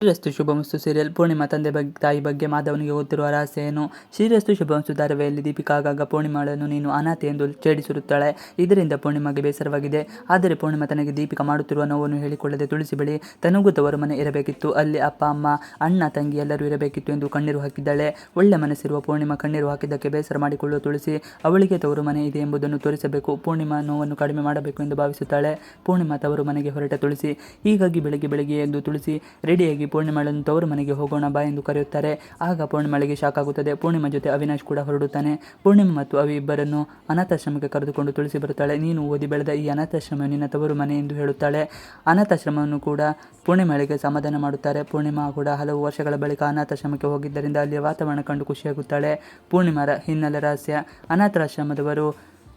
ಶ್ರೀರಸ್ತು ಶುಭಮಸ್ತು serial. Purnima ತಾಯಿ ಬಗ್ಗೆ ಮಾಧವನಿಗೆ ಗೊತ್ತಿರುವ ರಹಸ್ಯ ಏನು? ಶ್ರೀರಸ್ತು ಶುಭಮಸ್ತು ಧಾರಾವಾಹಿಯಲ್ಲಿ ದೀಪಿಕಾ ಆಗಾಗ ಪೂರ್ಣಿಮಾಳನ್ನು ನೀನು ಅನಾಥೆ ಎಂದು ಛೇಡಿಸಿರುತ್ತಾಳೆ. ಇದರಿಂದ ಪೂರ್ಣಿಮಾಗೆ ಬೇಸರವಾಗಿದೆ. ಆದರೆ ಪೂರ್ಣಿಮಾ ತನಗೆ ದೀಪಿಕಾ ಮಾಡುತ್ತಿರುವ ನೋವನ್ನು ಹೇಳಿಕೊಳ್ಳದೆ ತುಳಸಿ ಬಳಿ ತನಗೂ ತವರು ಮನೆ ಇರಬೇಕಿತ್ತು, ಅಲ್ಲಿ ಅಪ್ಪ ಅಮ್ಮ ಅಣ್ಣ ತಂಗಿ ಎಲ್ಲರೂ ಇರಬೇಕಿತ್ತು ಎಂದು ಕಣ್ಣೀರು ಹಾಕಿದ್ದಾಳೆ. ಒಳ್ಳೆ ಮನಸ್ಸಿರುವ ಪೂರ್ಣಿಮಾ ಕಣ್ಣೀರು ಹಾಕಿದ್ದಕ್ಕೆ ಬೇಸರ ಮಾಡಿಕೊಳ್ಳುವ ತುಳಸಿ ಅವಳಿಗೆ ತವರು ಮನೆ ಇದೆ ಎಂಬುದನ್ನು ತೋರಿಸಬೇಕು, ಪೂರ್ಣಿಮಾ ನೋವನ್ನು ಕಡಿಮೆ ಮಾಡಬೇಕು ಎಂದು ಭಾವಿಸುತ್ತಾಳೆ. ಪೂರ್ಣಿಮಾ ತವರು ಮನೆಗೆ ಹೊರಟ ತುಳಸಿ. ಹೀಗಾಗಿ ಬೆಳಗ್ಗೆ ಎದ್ದು ತುಳಸಿ ರೆಡಿಯಾಗಿ ಪೂರ್ಣಿಮಾಳನ್ನು ತವರು ಮನೆಗೆ ಹೋಗೋಣ ಬಾ ಎಂದು ಕರೆಯುತ್ತಾರೆ. ಆಗ ಪೂರ್ಣಿಮಾಳಿಗೆ ಶಾಕ್ ಆಗುತ್ತದೆ. ಪೂರ್ಣಿಮಾ ಜೊತೆ ಅವಿನಾಶ್ ಕೂಡ ಹೊರಡುತ್ತಾನೆ. ಪೂರ್ಣಿಮಾ ಮತ್ತು ಅವಿ ಇಬ್ಬರನ್ನು ಅನಾಥಾಶ್ರಮಕ್ಕೆ ಕರೆದುಕೊಂಡು ತುಳಸಿ ಬರುತ್ತಾಳೆ. ನೀನು ಓದಿ ಬೆಳೆದ ಈ ಅನಾಥಾಶ್ರಮ ನಿನ್ನ ತವರು ಮನೆ ಎಂದು ಹೇಳುತ್ತಾಳೆ. ಅನಾಥಾಶ್ರಮವನ್ನು ಕೂಡ ಪೂರ್ಣಿಮಾಳಿಗೆ ಸಮಾಧಾನ ಮಾಡುತ್ತಾರೆ. ಪೂರ್ಣಿಮಾ ಕೂಡ ಹಲವು ವರ್ಷಗಳ ಬಳಿಕ ಅನಾಥಾಶ್ರಮಕ್ಕೆ ಹೋಗಿದ್ದರಿಂದ ಅಲ್ಲಿಯ ವಾತಾವರಣ ಕಂಡು ಖುಷಿಯಾಗುತ್ತಾಳೆ. ಪೂರ್ಣಿಮಾ ಹಿನ್ನೆಲೆ ರಹಸ್ಯ. ಅನಾಥಾಶ್ರಮದವರು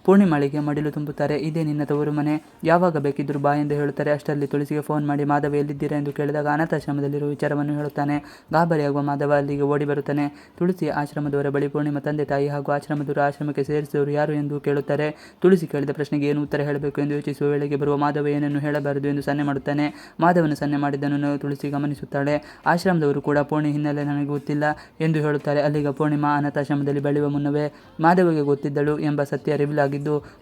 ಪೂರ್ಣಿಮಾಳಿಗೆ ಮಡಿಲು ತುಂಬುತ್ತಾರೆ. ಇದೇ ನಿನ್ನ ತವರು ಮನೆ, ಯಾವಾಗ ಬೇಕಿದ್ದರೂ ಬಾ ಎಂದು ಹೇಳುತ್ತಾರೆ. ಅಷ್ಟರಲ್ಲಿ ತುಳಸಿಗೆ ಫೋನ್ ಮಾಡಿ ಮಾಧವ ಎಲ್ಲಿದ್ದೀರಾ ಎಂದು ಕೇಳಿದಾಗ ಅನಾಥಾಶ್ರಮದಲ್ಲಿರುವ ವಿಚಾರವನ್ನು ಹೇಳುತ್ತಾನೆ. ಗಾಬರಿಯಾಗುವ ಮಾಧವ ಅಲ್ಲಿಗೆ ಓಡಿ ಬರುತ್ತಾನೆ. ತುಳಸಿ ಆಶ್ರಮದವರ ಬಳಿ ಪೂರ್ಣಿಮಾ ತಂದೆ ತಾಯಿ ಹಾಗೂ ಆಶ್ರಮದವರು ಆಶ್ರಮಕ್ಕೆ ಸೇರಿಸಿದವರು ಯಾರು ಎಂದು ಕೇಳುತ್ತಾರೆ. ತುಳಸಿ ಕೇಳಿದ ಪ್ರಶ್ನೆಗೆ ಏನು ಉತ್ತರ ಹೇಳಬೇಕು ಎಂದು ಯೋಚಿಸುವ ವೇಳೆಗೆ ಬರುವ ಮಾಧವ ಏನನ್ನು ಹೇಳಬಾರದು ಎಂದು ಸನ್ನೆ ಮಾಡುತ್ತಾನೆ. ಮಾಧವನು ಸನ್ನೆ ಮಾಡಿದ್ದನ್ನು ತುಳಸಿ ಗಮನಿಸುತ್ತಾಳೆ. ಆಶ್ರಮದವರು ಕೂಡ ಪೂರ್ಣಿ ಹಿನ್ನೆಲೆ ನನಗೆ ಗೊತ್ತಿಲ್ಲ ಎಂದು ಹೇಳುತ್ತಾರೆ. ಅಲ್ಲಿಗ ಪೂರ್ಣಿಮಾ ಅನಾಥಾಶ್ರಮದಲ್ಲಿ ಬೆಳೆಯುವ ಮುನ್ನವೇ ಮಾಧವಿಗೆ ಗೊತ್ತಿದ್ದಳು ಎಂಬ ಸತ್ಯ ರಿವೀಲ್ ಆಗಿದ್ದು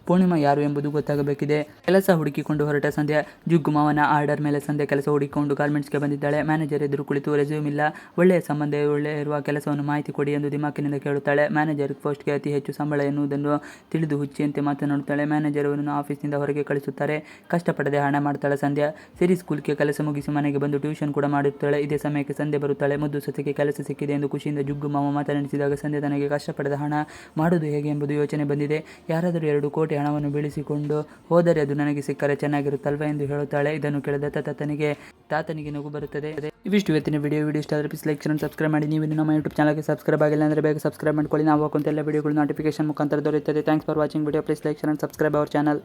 ಪೂರ್ಣಿಮಾ ಯಾರು ಎಂಬುದು ಗೊತ್ತಾಗಬೇಕಿದೆ. ಕೆಲಸ ಹುಡುಕಿಕೊಂಡು ಹೊರಟ ಸಂಧ್ಯಾ. ಜುಗ್ಗು ಮಾವನ ಆರ್ಡರ್ ಮೇಲೆ ಸಂಧ್ಯಾ ಕೆಲಸ ಹುಡುಕಿಕೊಂಡು ಗಾರ್ಮೆಂಟ್ಸ್ಗೆ ಬಂದಿದ್ದಾಳೆ. ಮ್ಯಾನೇಜರ್ ಎದುರು ಕುಳಿತು ರೆಸ್ಯೂಮ್ ಇಲ್ಲ, ಒಳ್ಳೆಯ ಸಂಬಂಧ ಇರುವ ಕೆಲಸವನ್ನು ಮಾಹಿತಿ ಕೊಡಿ ಎಂದು ದಿಮಾಕಿನಿಂದ ಕೇಳುತ್ತಾಳೆ. ಮ್ಯಾನೇಜರ್ ಪೋಸ್ಟ್ಗೆ ಅತಿ ಹೆಚ್ಚು ಸಂಬಳ ಎನ್ನುವುದನ್ನು ತಿಳಿದು ಹುಚ್ಚಿಯಂತೆ ಮಾತನಾಡುತ್ತಾಳೆ. ಮ್ಯಾನೇಜರ್ ಅವರನ್ನು ಆಫೀಸ್ನಿಂದ ಹೊರಗೆ ಕಳಿಸುತ್ತಾರೆ. ಕಷ್ಟಪಡದೆ ಹಣ ಮಾಡ್ತಾಳೆ ಸಂಧ್ಯಾ. ಸರಿ ಸ್ಕೂಲ್ಗೆ ಕೆಲಸ ಮುಗಿಸಿ ಮನೆಗೆ ಬಂದು ಟ್ಯೂಷನ್ ಕೂಡ ಮಾಡುತ್ತಾಳೆ. ಇದೇ ಸಮಯಕ್ಕೆ ಸಂಧ್ಯಾ ಬರುತ್ತಾಳೆ. ಮುದ್ದು ಸೊಸೆಗೆ ಕೆಲಸ ಸಿಕ್ಕಿದೆ ಎಂದು ಖುಷಿಯಿಂದ ಜುಗ್ಗು ಮಾವ ಮಾತನಾಡಿಸಿದಾಗ ಸಂಧ್ಯಾ ತನಗೆ ಕಷ್ಟಪಡದ ಹಣ ಮಾಡುವುದು ಹೇಗೆ ಎಂಬುದು ಯೋಚನೆ ಬಂದಿದೆ. ಯಾರಾದರೂ 2 ಕೋಟಿ ಹಣವನ್ನು ಬೀಳಿಸಿಕೊಂಡು ಹೋದರೆ ಅದು ನನಗೆ ಸಿಕ್ಕರೆ ಚೆನ್ನಾಗಿರುತ್ತಲ್ವ ಎಂದು ಹೇಳುತ್ತಾಳೆ. ಇದನ್ನು ಕೇಳಿದ ತಾತನಿಗೆ ನಗು ಬರುತ್ತದೆ. ಇವಿಷ್ಟು ಇವತ್ತಿನ ವಿಡಿಯೋ ಇಷ್ಟ ಆದರೆ ಪ್ಲೀಸ್ ಲೈಕ್ ಚಾನಲ್ ಸಬ್ಸ್ಕ್ರೈಬ್ ಮಾಡಿ. ನೀವು ನಮ್ಮ ಯೂಟ್ಯೂಬ್ ಚಾನಲ್ಗೆ ಸಬ್ಸ್ಕ್ರೈಬ್ ಆಗಿಲ್ಲ ಅಂದರೆ ಬೇಗ ಸಬ್ಸ್ಕ್ರೈಬ್ ಮಾಡ್ಕೊಳ್ಳಿ. ನಾವು ಹಾಕುವಂತ ಎಲ್ಲ ವಿಡಿಯೋಗಳು ನೋಟಿಫಿಕೇಶನ್ ಮುಖಾಂತರ ದೊರೆಯುತ್ತದೆ. Thanks for watching video. Please like channel subscribe our channel.